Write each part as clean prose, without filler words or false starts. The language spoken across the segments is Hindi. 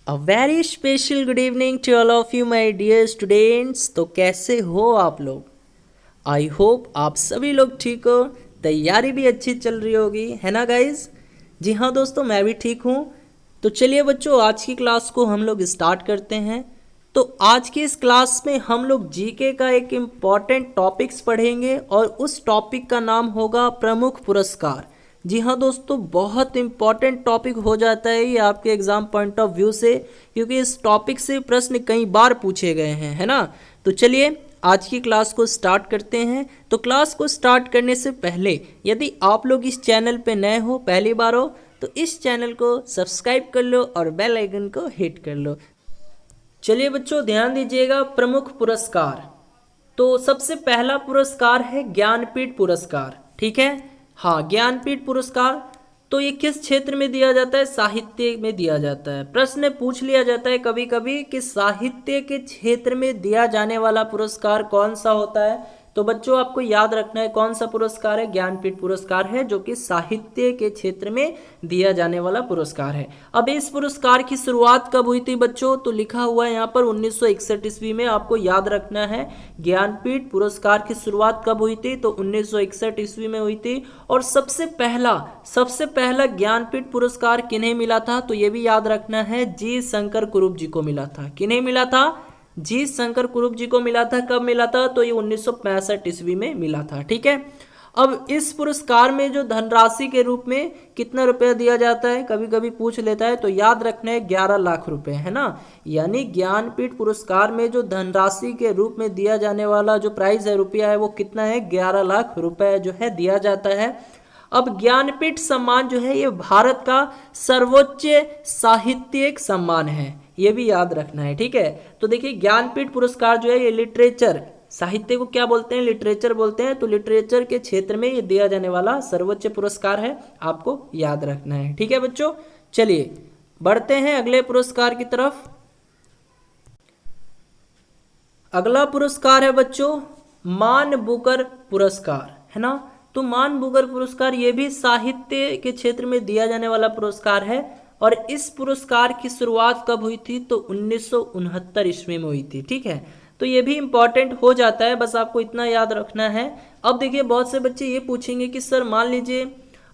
A very special good evening to all of you my dear students. तो कैसे हो आप लोग? आई होप आप सभी लोग ठीक हो, तैयारी भी अच्छी चल रही होगी, है ना गाइज? जी हाँ दोस्तों, मैं भी ठीक हूँ। तो चलिए बच्चों, आज की क्लास को हम लोग स्टार्ट करते हैं। तो आज की इस क्लास में हम लोग जीके का एक इम्पॉर्टेंट टॉपिक्स पढ़ेंगे और उस टॉपिक का नाम होगा प्रमुख पुरस्कार। जी हाँ दोस्तों, बहुत इम्पॉर्टेंट टॉपिक हो जाता है ये आपके एग्जाम पॉइंट ऑफ व्यू से, क्योंकि इस टॉपिक से प्रश्न कई बार पूछे गए हैं, है ना? तो चलिए आज की क्लास को स्टार्ट करते हैं। तो क्लास को स्टार्ट करने से पहले यदि आप लोग इस चैनल पे नए हो, पहली बार हो, तो इस चैनल को सब्सक्राइब कर लो और बेल आइकन को हिट कर लो। चलिए बच्चों, ध्यान दीजिएगा। प्रमुख पुरस्कार, तो सबसे पहला पुरस्कार है ज्ञानपीठ पुरस्कार। ठीक है, हाँ, ज्ञानपीठ पुरस्कार। तो ये किस क्षेत्र में दिया जाता है? साहित्य में दिया जाता है। प्रश्न पूछ लिया जाता है कभी कभी कि साहित्य के क्षेत्र में दिया जाने वाला पुरस्कार कौन सा होता है। तो बच्चों आपको याद रखना है कौन सा पुरस्कार है। ज्ञानपीठ पुरस्कार है, जो कि साहित्य के क्षेत्र में दिया जाने वाला पुरस्कार है। अब इस पुरस्कार की शुरुआत कब हुई थी बच्चों? तो लिखा हुआ है यहाँ पर 1961 ईस्वी में। आपको याद रखना है ज्ञानपीठ पुरस्कार की शुरुआत कब हुई थी, तो 1961 ईस्वी में हुई थी। और सबसे पहला ज्ञानपीठ पुरस्कार किन्हें मिला था? तो ये भी याद रखना है, जी शंकर कुरूप जी को मिला था। किन्हें मिला था? जी शंकर कुरूप जी को मिला था। कब मिला था? तो ये 1965 ईस्वी में मिला था। ठीक है, अब इस पुरस्कार में जो धनराशि के रूप में कितना रुपया दिया जाता है, कभी कभी पूछ लेता है, तो याद रखना है 11 लाख रुपए, है ना? यानी ज्ञानपीठ पुरस्कार में जो धनराशि के रूप में दिया जाने वाला जो प्राइज है, रुपया है, वो कितना है? 11 लाख रुपए जो है दिया जाता है। अब ज्ञानपीठ सम्मान जो है ये भारत का सर्वोच्च साहित्यिक सम्मान है, ये भी याद रखना है। ठीक है, तो देखिए ज्ञानपीठ पुरस्कार जो है ये लिटरेचर, साहित्य को क्या बोलते हैं? लिटरेचर बोलते हैं। तो लिटरेचर के क्षेत्र में ये दिया जाने वाला सर्वोच्च पुरस्कार है, आपको याद रखना है। ठीक है बच्चों, चलिए बढ़ते हैं अगले पुरस्कार की तरफ। अगला पुरस्कार है बच्चों मान बुकर पुरस्कार, है ना? तो मान बुकर पुरस्कार ये भी साहित्य के क्षेत्र में दिया जाने वाला पुरस्कार है। और इस पुरस्कार की शुरुआत कब हुई थी? तो 1969 ईस्वी में हुई थी। ठीक है, तो ये भी इंपॉर्टेंट हो जाता है, बस आपको इतना याद रखना है। अब देखिए बहुत से बच्चे ये पूछेंगे कि सर मान लीजिए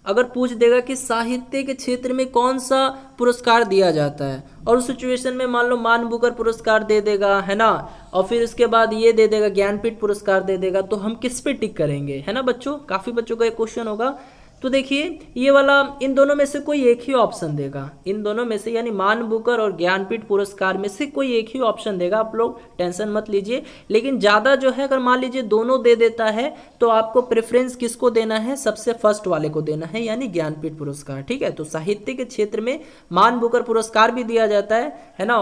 अगर पूछ देगा कि साहित्य के क्षेत्र में कौन सा पुरस्कार दिया जाता है, और उस सिचुएशन में मान लो मान बुकर पुरस्कार दे देगा, है ना, और फिर इसके बाद ये दे देगा ज्ञानपीठ पुरस्कार दे देगा, तो हम किस पे टिक करेंगे, है ना बच्चों? काफ़ी बच्चों का एक क्वेश्चन होगा। तो देखिए ये वाला इन दोनों में से कोई एक ही ऑप्शन देगा, इन दोनों में से, यानी मान बुकर और ज्ञानपीठ पुरस्कार में से कोई एक ही ऑप्शन देगा। आप लोग टेंशन मत लीजिए, लेकिन ज़्यादा जो है अगर मान लीजिए दोनों दे देता है तो आपको प्रेफरेंस किसको देना है? सबसे फर्स्ट वाले को देना है, यानी ज्ञानपीठ पुरस्कार। ठीक है, तो साहित्य के क्षेत्र में मान बुकर पुरस्कार भी दिया जाता है ना,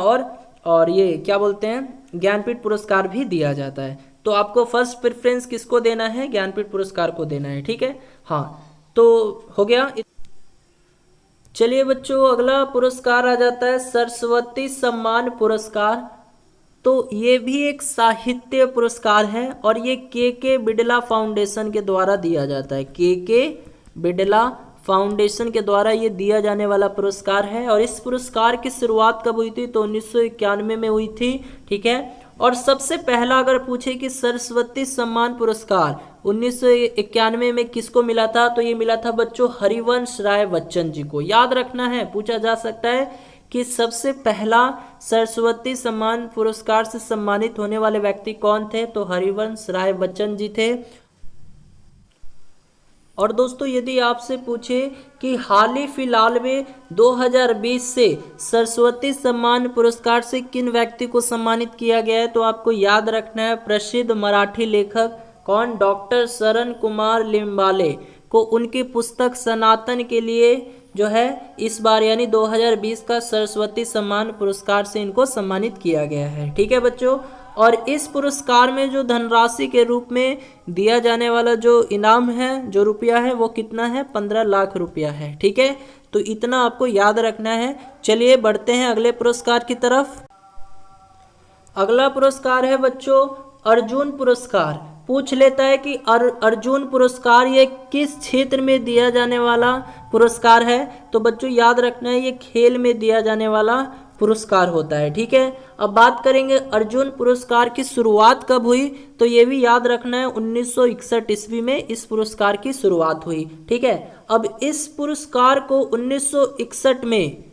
और ये क्या बोलते हैं, ज्ञानपीठ पुरस्कार भी दिया जाता है। तो आपको फर्स्ट प्रेफरेंस किसको देना है? ज्ञानपीठ पुरस्कार को देना है। ठीक है, हाँ, तो हो गया। चलिए बच्चों, अगला पुरस्कार आ जाता है सरस्वती सम्मान पुरस्कार। तो ये भी एक साहित्य पुरस्कार है और ये के बिड़ला फाउंडेशन के द्वारा दिया जाता है। के बिड़ला फाउंडेशन के द्वारा ये दिया जाने वाला पुरस्कार है। और इस पुरस्कार की शुरुआत कब हुई थी? तो 1991 में हुई थी। ठीक है, और सबसे पहला अगर पूछे कि सरस्वती सम्मान पुरस्कार 1991 में किसको मिला था, तो ये मिला था बच्चों हरिवंश राय बच्चन जी को। याद रखना है, पूछा जा सकता है कि सबसे पहला सरस्वती सम्मान पुरस्कार से सम्मानित होने वाले व्यक्ति कौन थे? तो हरिवंश राय बच्चन जी थे। और दोस्तों यदि आपसे पूछे कि हाल ही फिलहाल में 2020 से सरस्वती सम्मान पुरस्कार से किन व्यक्ति को सम्मानित किया गया है, तो आपको याद रखना है प्रसिद्ध मराठी लेखक कौन? डॉक्टर शरण कुमार लिम्बाले को उनकी पुस्तक सनातन के लिए जो है इस बार यानी 2020 का सरस्वती सम्मान पुरस्कार से इनको सम्मानित किया गया है। ठीक है बच्चों, और इस पुरस्कार में जो धनराशि के रूप में दिया जाने वाला जो इनाम है, जो रुपया है, वो कितना है? 15 लाख रुपया है। ठीक है, तो इतना आपको याद रखना है। चलिए बढ़ते हैं अगले पुरस्कार की तरफ। अगला पुरस्कार है बच्चों अर्जुन पुरस्कार। पूछ लेता है कि अर्जुन पुरस्कार ये किस क्षेत्र में दिया जाने वाला पुरस्कार है, तो बच्चों याद रखना है ये खेल में दिया जाने वाला पुरस्कार होता है। ठीक है, अब बात करेंगे अर्जुन पुरस्कार की शुरुआत कब हुई, तो ये भी याद रखना है 1961 ईस्वी में इस पुरस्कार की शुरुआत हुई। ठीक है, अब इस पुरस्कार को 1961 में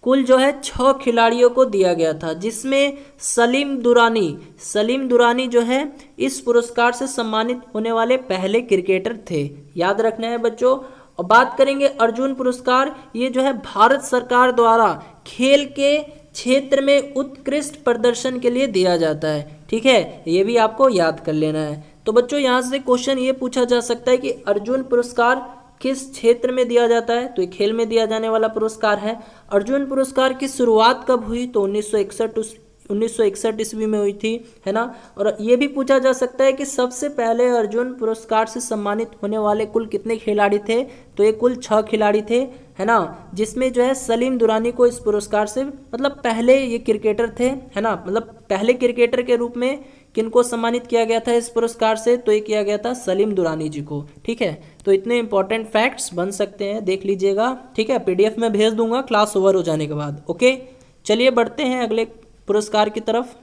कुल जो है 6 खिलाड़ियों को दिया गया था, जिसमें सलीम दुरानी जो है इस पुरस्कार से सम्मानित होने वाले पहले क्रिकेटर थे। याद रखना है बच्चों। और बात करेंगे अर्जुन पुरस्कार, ये जो है भारत सरकार द्वारा खेल के क्षेत्र में उत्कृष्ट प्रदर्शन के लिए दिया जाता है। ठीक है, ये भी आपको याद कर लेना है। तो बच्चों यहाँ से क्वेश्चन ये पूछा जा सकता है कि अर्जुन पुरस्कार किस क्षेत्र में दिया जाता है, तो ये खेल में दिया जाने वाला पुरस्कार है। अर्जुन पुरस्कार की शुरुआत कब हुई, तो 1961 ईस्वी में हुई थी, है ना। और ये भी पूछा जा सकता है कि सबसे पहले अर्जुन पुरस्कार से सम्मानित होने वाले कुल कितने खिलाड़ी थे, तो ये कुल 6 खिलाड़ी थे, है ना, जिसमें जो है सलीम दुरानी को इस पुरस्कार से मतलब पहले ये क्रिकेटर थे, है ना, मतलब पहले क्रिकेटर के रूप में किनको सम्मानित किया गया था इस पुरस्कार से, तो ये किया गया था सलीम दुरानी जी को। ठीक है, तो इतने इंपॉर्टेंट फैक्ट्स बन सकते हैं, देख लीजिएगा। ठीक है, पीडीएफ में भेज दूंगा क्लास ओवर हो जाने के बाद। ओके, चलिए बढ़ते हैं अगले पुरस्कार की तरफ।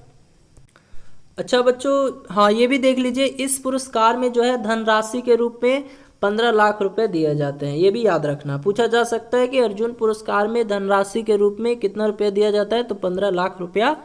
अच्छा बच्चों, हाँ ये भी देख लीजिए, इस पुरस्कार में जो है धनराशि के रूप में 15 लाख रुपए दिए जाते हैं। ये भी याद रखना, पूछा जा सकता है कि अर्जुन पुरस्कार में धनराशि के रूप में कितना रुपया दिया जाता है, तो 15 लाख रुपया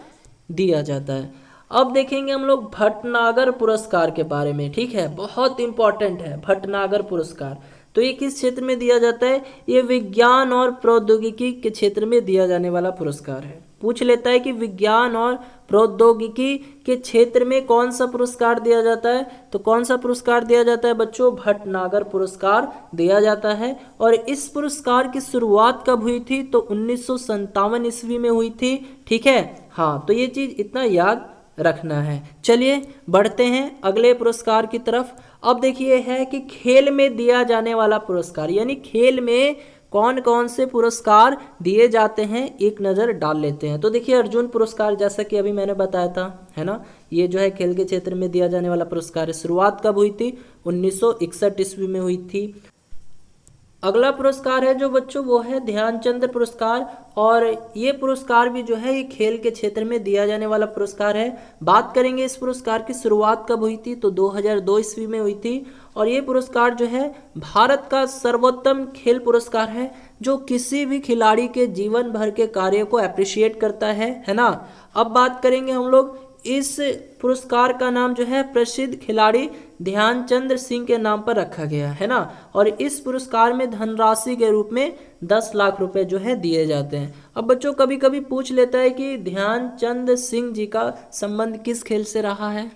दिया जाता है। अब देखेंगे हम लोग भटनागर पुरस्कार के बारे में। ठीक है, बहुत इंपॉर्टेंट है भटनागर पुरस्कार। तो ये किस क्षेत्र में दिया जाता है, ये विज्ञान और प्रौद्योगिकी के क्षेत्र में दिया जाने वाला पुरस्कार है। पूछ लेता है कि विज्ञान और प्रौद्योगिकी के क्षेत्र में कौन सा पुरस्कार दिया जाता है, तो कौन सा पुरस्कार दिया जाता है बच्चों, भटनागर पुरस्कार दिया जाता है। और इस पुरस्कार की शुरुआत कब हुई थी, तो 1957 ईस्वी में हुई थी। ठीक है, हाँ तो ये चीज इतना याद रखना है। चलिए बढ़ते हैं अगले पुरस्कार की तरफ। अब देखिए है कि खेल में दिया जाने वाला पुरस्कार, यानी खेल में कौन कौन से पुरस्कार दिए जाते हैं, एक नज़र डाल लेते हैं। तो देखिए अर्जुन पुरस्कार, जैसा कि अभी मैंने बताया था, है ना, ये जो है खेल के क्षेत्र में दिया जाने वाला पुरस्कार है। शुरुआत कब हुई थी, 1961 ईस्वी में हुई थी। अगला पुरस्कार है जो बच्चों, वो है ध्यानचंद पुरस्कार। और ये पुरस्कार भी जो है ये खेल के क्षेत्र में दिया जाने वाला पुरस्कार है। बात करेंगे इस पुरस्कार की शुरुआत कब हुई थी, तो 2002 ईस्वी में हुई थी। और ये पुरस्कार जो है भारत का सर्वोत्तम खेल पुरस्कार है, जो किसी भी खिलाड़ी के जीवन भर के कार्य को अप्रिशिएट करता है ना। अब बात करेंगे हम लोग, इस पुरस्कार का नाम जो है प्रसिद्ध खिलाड़ी ध्यानचंद सिंह के नाम पर रखा गया है ना। और इस पुरस्कार में धनराशि के रूप में 10 लाख रुपए जो है दिए जाते हैं। अब बच्चों कभी कभी पूछ लेता है कि ध्यानचंद सिंह जी का संबंध किस खेल से रहा है,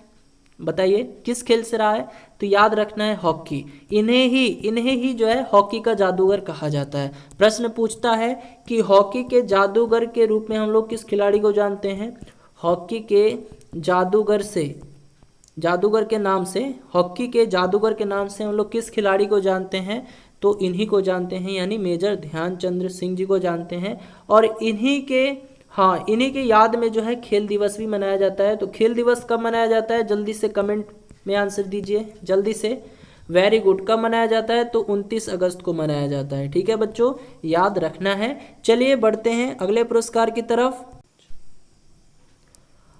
बताइए किस खेल से रहा है, तो याद रखना है हॉकी। इन्हें ही जो है हॉकी का जादूगर कहा जाता है। प्रश्न पूछता है कि हॉकी के जादूगर के रूप में हम लोग किस खिलाड़ी को जानते हैं, हॉकी के जादूगर के नाम से, हॉकी के जादूगर के नाम से हम लोग किस खिलाड़ी को जानते हैं, तो इन्हीं को जानते हैं, यानी मेजर ध्यानचंद सिंह जी को जानते हैं। और इन्हीं के याद में जो है खेल दिवस भी मनाया जाता है। तो खेल दिवस कब मनाया जाता है, जल्दी से कमेंट में आंसर दीजिए जल्दी से। वेरी गुड, कब मनाया जाता है, तो 29 अगस्त को मनाया जाता है। ठीक है बच्चों, याद रखना है। चलिए बढ़ते हैं अगले पुरस्कार की तरफ।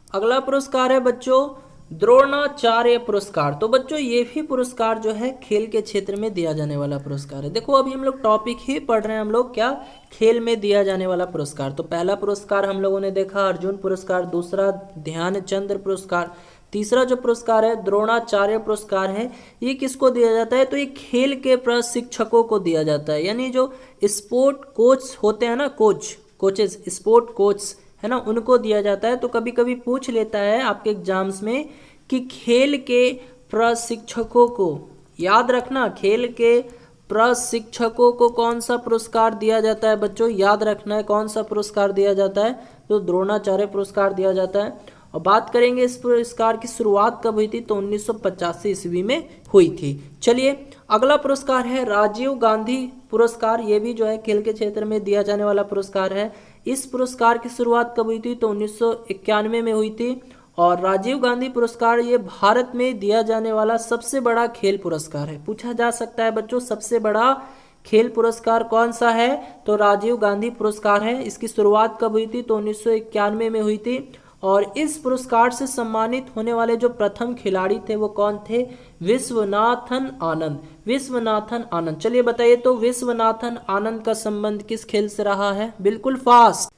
अगला पुरस्कार है बच्चों द्रोणाचार्य पुरस्कार। तो बच्चों ये भी पुरस्कार जो है खेल के क्षेत्र में दिया जाने वाला पुरस्कार है। देखो अभी हम लोग टॉपिक ही पढ़ रहे हैं, हम लोग क्या, खेल में दिया जाने वाला पुरस्कार। तो पहला पुरस्कार हम लोगों ने देखा अर्जुन पुरस्कार, दूसरा ध्यानचंद पुरस्कार, तीसरा जो पुरस्कार है द्रोणाचार्य पुरस्कार है। ये किसको दिया जाता है, तो ये खेल के प्रशिक्षकों को दिया जाता है, यानी जो स्पोर्ट कोच होते हैं ना, कोचेस स्पोर्ट कोच है ना, उनको दिया जाता है। तो कभी कभी पूछ लेता है आपके एग्जाम्स में कि खेल के प्रशिक्षकों को, याद रखना, खेल के प्रशिक्षकों को कौन सा पुरस्कार दिया जाता है बच्चों, याद रखना है कौन सा पुरस्कार दिया जाता है, तो द्रोणाचार्य पुरस्कार दिया जाता है। और बात करेंगे इस पुरस्कार की शुरुआत कब हुई थी, तो 1985 ईस्वी में हुई थी। चलिए अगला पुरस्कार है राजीव गांधी पुरस्कार। ये भी जो है खेल के क्षेत्र में दिया जाने वाला पुरस्कार है। इस पुरस्कार की शुरुआत कब हुई थी, तो 1991 में हुई थी। और राजीव गांधी पुरस्कार ये भारत में दिया जाने वाला सबसे बड़ा खेल पुरस्कार है। पूछा जा सकता है बच्चों सबसे बड़ा खेल पुरस्कार कौन सा है? तो राजीव गांधी पुरस्कार है। इसकी शुरुआत कब हुई थी? तो 1991 में हुई थी। और इस पुरस्कार से सम्मानित होने वाले जो प्रथम खिलाड़ी थे वो कौन थे? विश्वनाथन आनंद। विश्वनाथन आनंद। चलिए बताइए, तो विश्वनाथन आनंद का संबंध किस खेल से रहा है? बिल्कुल फास्ट।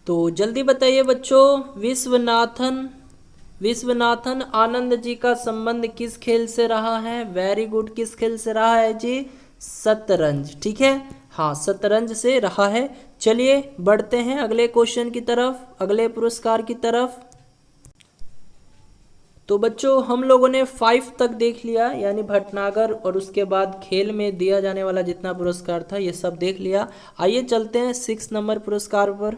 तो जल्दी बताइए बच्चों, विश्वनाथन आनंद जी का संबंध किस खेल से रहा है? Very good. किस खेल से रहा है जी? शतरंज। ठीक है, हाँ, शतरंज से रहा है। चलिए बढ़ते हैं अगले क्वेश्चन की तरफ, अगले पुरस्कार की तरफ। तो बच्चों हम लोगों ने 5 तक देख लिया, यानी भटनागर और उसके बाद खेल में दिया जाने वाला जितना पुरस्कार था ये सब देख लिया। आइए चलते हैं 6 नंबर पुरस्कार पर।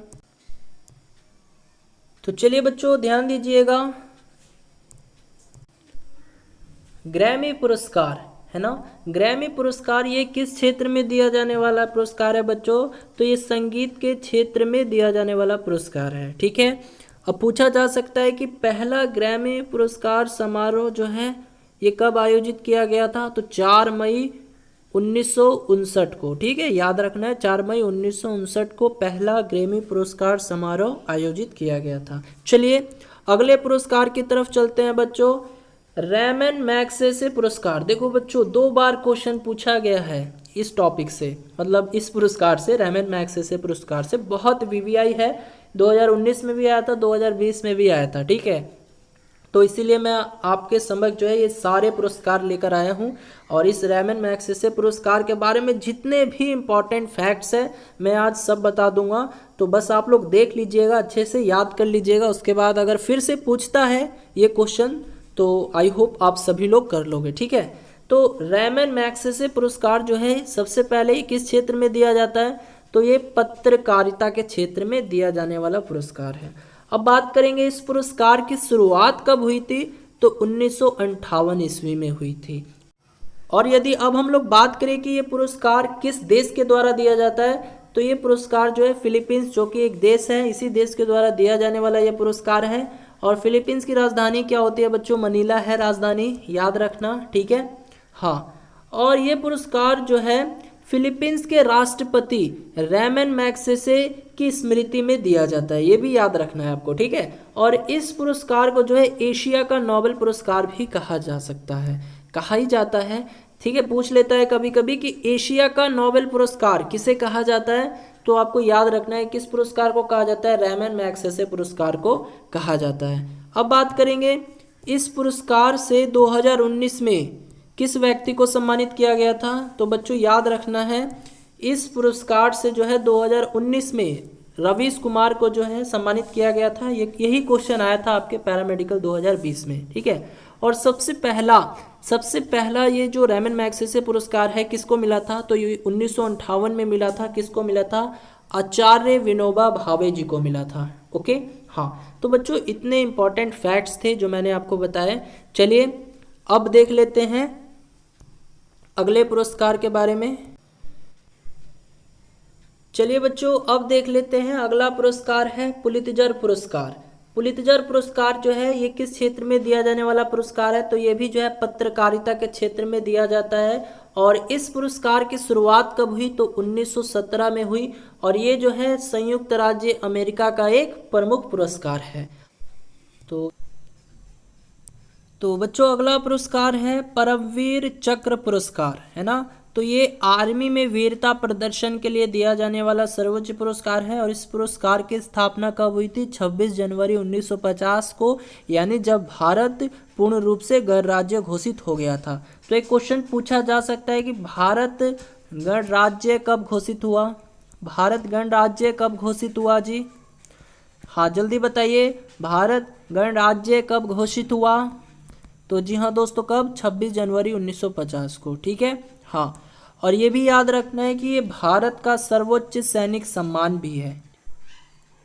तो चलिए बच्चों ध्यान दीजिएगा, ग्रैमी पुरस्कार है ना। ग्रैमी पुरस्कार ये किस क्षेत्र में दिया जाने वाला पुरस्कार है बच्चों? तो ये संगीत के क्षेत्र में दिया जाने वाला पुरस्कार है। ठीक है, अब पूछा जा सकता है कि पहला ग्रैमी पुरस्कार समारोह जो है ये कब आयोजित किया गया था? तो 4 मई 1959 को। ठीक है, याद रखना है, 4 मई 1959 को पहला ग्रैमी पुरस्कार समारोह आयोजित किया गया था। चलिए अगले पुरस्कार की तरफ चलते हैं बच्चों, रैमन मैग्सेसे पुरस्कार। देखो बच्चों 2 बार क्वेश्चन पूछा गया है इस टॉपिक से, मतलब इस पुरस्कार से, रैमन मैग्सेसे पुरस्कार से। बहुत वीवीआई है, 2019 में भी आया था, 2020 में भी आया था। ठीक है, तो इसीलिए मैं आपके समक्ष जो है ये सारे पुरस्कार लेकर आया हूँ। और इस रैमन मैग्सेसे पुरस्कार के बारे में जितने भी इम्पॉर्टेंट फैक्ट्स हैं मैं आज सब बता दूंगा। तो बस आप लोग देख लीजिएगा, अच्छे से याद कर लीजिएगा। उसके बाद अगर फिर से पूछता है ये क्वेश्चन तो आई होप आप सभी लोग कर लोगे। ठीक है, तो रैमन मैग्सेसे पुरस्कार जो है सबसे पहले ही किस क्षेत्र में दिया जाता है? तो ये पत्रकारिता के क्षेत्र में दिया जाने वाला पुरस्कार है। अब बात करेंगे इस पुरस्कार की शुरुआत कब हुई थी? तो 1958 ईस्वी में हुई थी। और यदि अब हम लोग बात करें कि ये पुरस्कार किस देश के द्वारा दिया जाता है, तो ये पुरस्कार जो है फिलीपींस, जो कि एक देश है, इसी देश के द्वारा दिया जाने वाला ये पुरस्कार है। और फिलीपींस की राजधानी क्या होती है बच्चों? मनीला है राजधानी, याद रखना। ठीक है, हाँ। और ये पुरस्कार जो है फिलीपींस के राष्ट्रपति रैमन मैग्सेसे की स्मृति में दिया जाता है, ये भी याद रखना है आपको। ठीक है, और इस पुरस्कार को जो है एशिया का नोबेल पुरस्कार भी कहा जा सकता है, कहा ही जाता है। ठीक है, पूछ लेता है कभी कभी कि एशिया का नोबेल पुरस्कार किसे कहा जाता है, तो आपको याद रखना है किस पुरस्कार को कहा जाता है? रैमन मैग्सेसे पुरस्कार को कहा जाता है। अब बात करेंगे इस पुरस्कार से 2019 में किस व्यक्ति को सम्मानित किया गया था? तो बच्चों याद रखना है, इस पुरस्कार से जो है 2019 में रवीश कुमार को जो है सम्मानित किया गया था। यही क्वेश्चन आया था आपके पैरामेडिकल 2020 में। ठीक है, और सबसे पहला ये जो रैमन मैग्सेसे पुरस्कार है किसको मिला था? तो ये 1958 में मिला था। किसको मिला था? आचार्य विनोबा भावे जी को मिला था। ओके, हाँ। तो बच्चों इतने इंपॉर्टेंट फैक्ट्स थे जो मैंने आपको बताए। चलिए अब देख लेते हैं अगले पुरस्कार के बारे में। चलिए बच्चों अब देख लेते हैं अगला पुरस्कार है पुलित्जर पुरस्कार। पुलित्जर पुरस्कार जो है ये किस क्षेत्र में दिया जाने वाला पुरस्कार है? तो ये भी जो है पत्रकारिता के क्षेत्र में दिया जाता है। और इस पुरस्कार की शुरुआत कब हुई? तो 1917 में हुई। और ये जो है संयुक्त राज्य अमेरिका का एक प्रमुख पुरस्कार है। तो बच्चों अगला पुरस्कार है परमवीर चक्र पुरस्कार, है ना। तो ये आर्मी में वीरता प्रदर्शन के लिए दिया जाने वाला सर्वोच्च पुरस्कार है। और इस पुरस्कार की स्थापना कब हुई थी? 26 जनवरी 1950 को, यानी जब भारत पूर्ण रूप से गणराज्य घोषित हो गया था। तो एक क्वेश्चन पूछा जा सकता है कि भारत गणराज्य कब घोषित हुआ? भारत गणराज्य कब घोषित हुआ जी? हाँ जल्दी बताइए, भारत गणराज्य कब घोषित हुआ? तो जी हाँ दोस्तों, कब? 26 जनवरी 1950 को। ठीक है, हाँ। और ये भी याद रखना है कि ये भारत का सर्वोच्च सैनिक सम्मान भी है।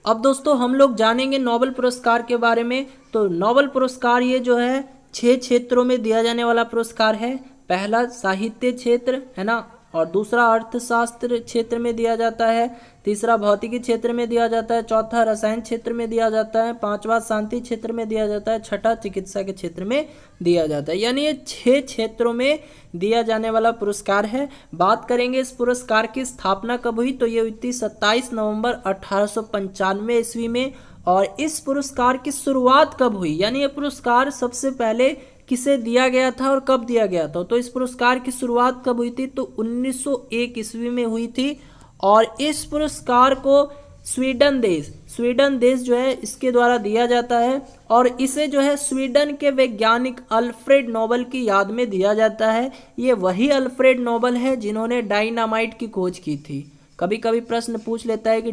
अब दोस्तों हम लोग जानेंगे नोबेल पुरस्कार के बारे में। तो नोबेल पुरस्कार ये जो है 6 क्षेत्रों में दिया जाने वाला पुरस्कार है। पहला साहित्य क्षेत्र, है ना, और दूसरा अर्थशास्त्र क्षेत्र में दिया जाता है, तीसरा भौतिकी क्षेत्र में दिया जाता है, चौथा रसायन क्षेत्र में दिया जाता है, पांचवा शांति क्षेत्र में दिया जाता है, छठा चिकित्सा के क्षेत्र में दिया जाता है। यानी ये 6 क्षेत्रों में दिया जाने वाला पुरस्कार है। बात करेंगे इस पुरस्कार की स्थापना कब हुई, तो ये हुई थी 27 नवंबर 1895 ईस्वी में। और इस पुरस्कार की शुरुआत कब हुई, यानी ये पुरस्कार सबसे पहले किसे दिया गया था और कब दिया गया था, तो इस पुरस्कार की शुरुआत कब हुई थी, तो 1901 ईस्वी में हुई थी। और इस पुरस्कार को स्वीडन देश जो है इसके द्वारा दिया जाता है। और इसे जो है स्वीडन के वैज्ञानिक अल्फ्रेड नोबेल की याद में दिया जाता है। ये वही अल्फ्रेड नोबेल है जिन्होंने डायनामाइट की खोज की थी। कभी कभी प्रश्न पूछ लेता है कि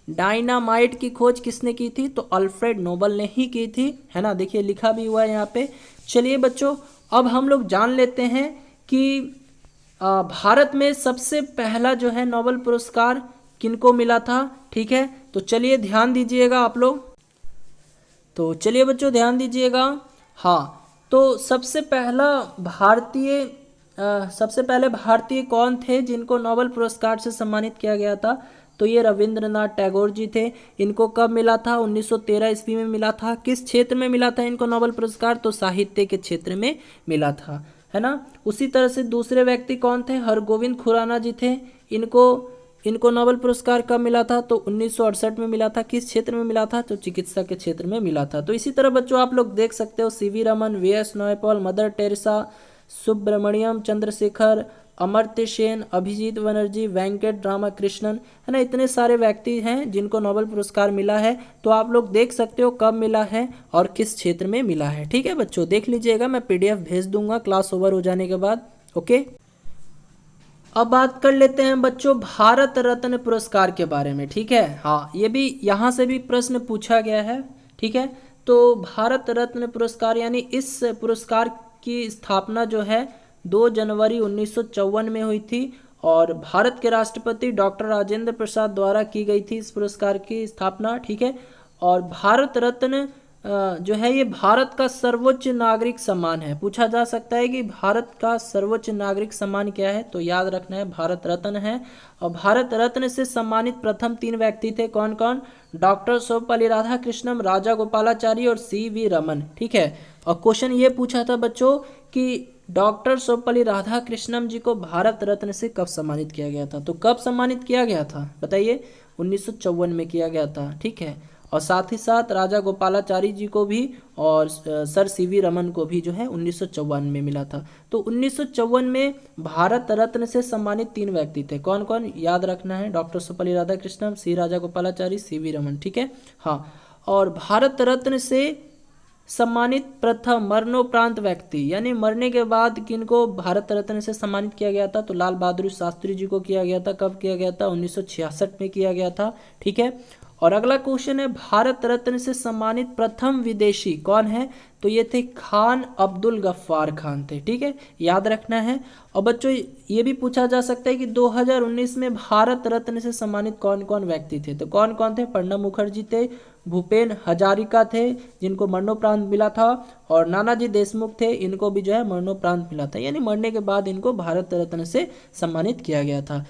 डायनामाइट की खोज किसने की थी, तो अल्फ्रेड नोबेल ने ही की थी, है ना। देखिए लिखा भी हुआ है यहाँ पे। चलिए बच्चों, अब हम लोग जान लेते हैं कि भारत में सबसे पहला जो है नोबेल पुरस्कार किनको मिला था। ठीक है, तो चलिए ध्यान दीजिएगा आप लोग। तो चलिए बच्चों ध्यान दीजिएगा। हाँ, तो सबसे पहले भारतीय कौन थे जिनको नोबेल पुरस्कार से सम्मानित किया गया था, तो ये रविंद्रनाथ टैगोर जी थे। इनको कब मिला था, 1913 ईस्वी में मिला था। किस क्षेत्र में मिला था इनको नोबेल पुरस्कार, तो साहित्य के क्षेत्र में मिला था, है ना। उसी तरह से दूसरे व्यक्ति कौन थे, हरगोविंद खुराना जी थे। इनको नोबेल पुरस्कार कब मिला था, तो 1968 में मिला था। किस क्षेत्र में मिला था, तो चिकित्सा के क्षेत्र में मिला था। तो इसी तरह बच्चों आप लोग देख सकते हो C V Raman, V S Naipaul, Mother Teresa, Subramanyam Chandrasekhar, Amartya Sen, Abhijit Banerjee, Venkat Ramakrishnan, है ना। इतने सारे व्यक्ति हैं जिनको नोबेल पुरस्कार मिला है। तो आप लोग देख सकते हो कब मिला है और किस क्षेत्र में मिला है। ठीक है बच्चों, देख लीजिएगा, मैं पीडीएफ भेज दूंगा क्लास ओवर हो जाने के बाद। ओके, अब बात कर लेते हैं बच्चों भारत रत्न पुरस्कार के बारे में। ठीक है, हाँ, ये भी यहाँ से भी प्रश्न पूछा गया है। ठीक है, तो भारत रत्न पुरस्कार यानी इस पुरस्कार की स्थापना जो है 2 जनवरी 1954 में हुई थी और भारत के राष्ट्रपति डॉक्टर राजेंद्र प्रसाद द्वारा की गई थी इस पुरस्कार की स्थापना। ठीक है, और भारत रत्न जो है ये भारत का सर्वोच्च नागरिक सम्मान है। पूछा जा सकता है कि भारत का सर्वोच्च नागरिक सम्मान क्या है, तो याद रखना है भारत रत्न है। और भारत रत्न से सम्मानित प्रथम 3 व्यक्ति थे, कौन कौन, डॉक्टर सर्वपल्ली राधाकृष्णन, राजा गोपालाचारी और सीवी रमन। ठीक है, और क्वेश्चन ये पूछा था बच्चों कि डॉक्टर सर्वपल्ली राधाकृष्णन जी को भारत रत्न से कब सम्मानित किया गया था, तो कब सम्मानित किया गया था बताइए, 1954 में किया गया था। ठीक है, और साथ ही साथ राजा गोपालाचारी जी को भी और सर सीवी रमन को भी जो है 1954 में मिला था। तो 1954 में भारत रत्न से सम्मानित 3 व्यक्ति थे, कौन कौन, याद रखना है, डॉक्टर सर्वपल्ली राधाकृष्णन, सी राजा गोपालाचारी, सीवी रमन। ठीक है, हाँ, और भारत रत्न से सम्मानित प्रथम मरणोपरांत व्यक्ति यानी मरने के बाद किनको भारत रत्न से सम्मानित किया गया था, तो लाल बहादुर शास्त्री जी को किया गया था। कब किया गया था, 1966 में किया गया था। ठीक है, और अगला क्वेश्चन है भारत रत्न से सम्मानित प्रथम विदेशी कौन है, तो ये थे खान अब्दुल गफ्फार खान थे। ठीक है, याद रखना है। और बच्चों ये भी पूछा जा सकता है कि 2019 में भारत रत्न से सम्मानित कौन कौन व्यक्ति थे, तो कौन कौन थे, प्रणब मुखर्जी थे, भूपेन हजारिका थे जिनको मरणोपरांत मिला था, और नानाजी देशमुख थे, इनको भी जो है मरणोपरांत मिला था, यानी मरने के बाद इनको भारत रत्न से सम्मानित किया गया था।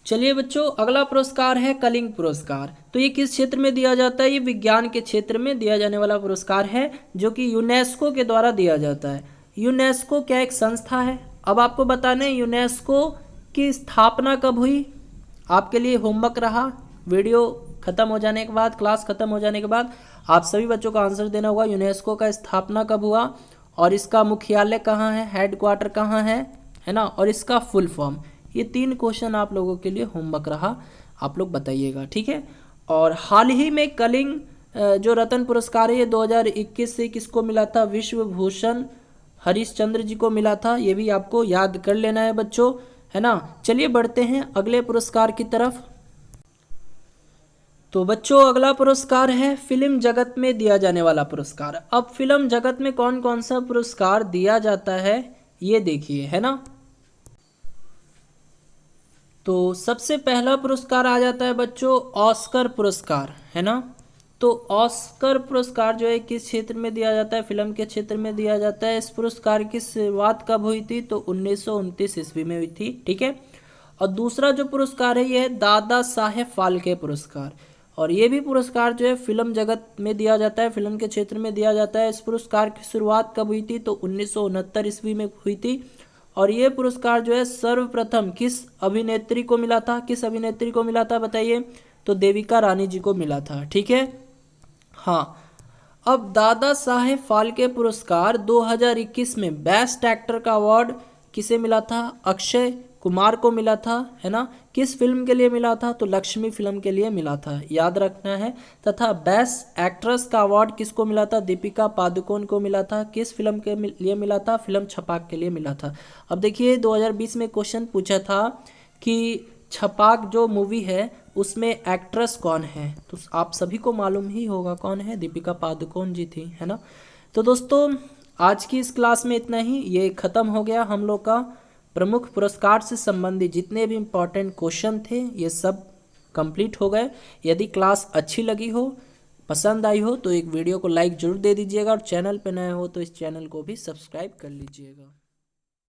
चलिए बच्चों, अगला पुरस्कार है कलिंग पुरस्कार। तो ये किस क्षेत्र में दिया जाता है, ये विज्ञान के क्षेत्र में दिया जाने वाला पुरस्कार है जो कि यूनेस्को के द्वारा दिया जाता है। यूनेस्को क्या एक संस्था है। अब आपको बताना है यूनेस्को की स्थापना कब हुई। आपके लिए होमवर्क रहा, वीडियो खत्म हो जाने के बाद, क्लास खत्म हो जाने के बाद आप सभी बच्चों को आंसर देना होगा यूनेस्को का स्थापना कब हुआ और इसका मुख्यालय कहाँ है, हेडक्वार्टर कहाँ है ना, और इसका फुल फॉर्म। ये 3 क्वेश्चन आप लोगों के लिए होमवर्क रहा, आप लोग बताइएगा। ठीक है, और हाल ही में कलिंग जो रत्न पुरस्कार है ये 2021 से किसको मिला था, विश्व भूषण हरिश्चंद्र जी को मिला था। ये भी आपको याद कर लेना है बच्चों, है ना। चलिए बढ़ते हैं अगले पुरस्कार की तरफ। तो बच्चों अगला पुरस्कार है फिल्म जगत में दिया जाने वाला पुरस्कार। अब फिल्म जगत में कौन कौन सा पुरस्कार दिया जाता है ये देखिए, है ना। तो सबसे पहला पुरस्कार आ जाता है बच्चों ऑस्कर पुरस्कार, है ना। तो ऑस्कर पुरस्कार जो है किस क्षेत्र में दिया जाता है? फिल्म के क्षेत्र में दिया जाता है। इस पुरस्कार की शुरुआत कब हुई थी? तो 1929 ईस्वी में हुई थी। ठीक है। और दूसरा जो पुरस्कार है ये है दादा साहेब फाल्के पुरस्कार, और ये भी पुरस्कार जो है फिल्म जगत में दिया जाता है, फिल्म के क्षेत्र में दिया जाता है। इस पुरस्कार की शुरुआत कब हुई थी? तो 1969 ईस्वी में हुई थी। और ये पुरस्कार जो है सर्वप्रथम किस अभिनेत्री को मिला था? किस अभिनेत्री को मिला था बताइए? तो देविका रानी जी को मिला था। ठीक है। हाँ, अब दादा साहेब फाल्के पुरस्कार 2021 में बेस्ट एक्टर का अवार्ड किसे मिला था? अक्षय कुमार को मिला था, है ना। किस फिल्म के लिए मिला था? तो लक्ष्मी फिल्म के लिए मिला था, याद रखना है। तथा बेस्ट एक्ट्रेस का अवार्ड किसको मिला था? दीपिका पादुकोण को मिला था। किस फिल्म के लिए मिला था? फिल्म छपाक के लिए मिला था। अब देखिए 2020 में क्वेश्चन पूछा था कि छपाक जो मूवी है उसमें एक्ट्रेस कौन है, तो आप सभी को मालूम ही होगा कौन है, दीपिका पादुकोण जी थी, है ना। तो दोस्तों आज की इस क्लास में इतना ही, ये ख़त्म हो गया हम लोग का प्रमुख पुरस्कार से संबंधित जितने भी इम्पोर्टेंट क्वेश्चन थे ये सब कंप्लीट हो गए। यदि क्लास अच्छी लगी हो, पसंद आई हो तो एक वीडियो को लाइक जरूर दे दीजिएगा, और चैनल पे नए हो तो इस चैनल को भी सब्सक्राइब कर लीजिएगा।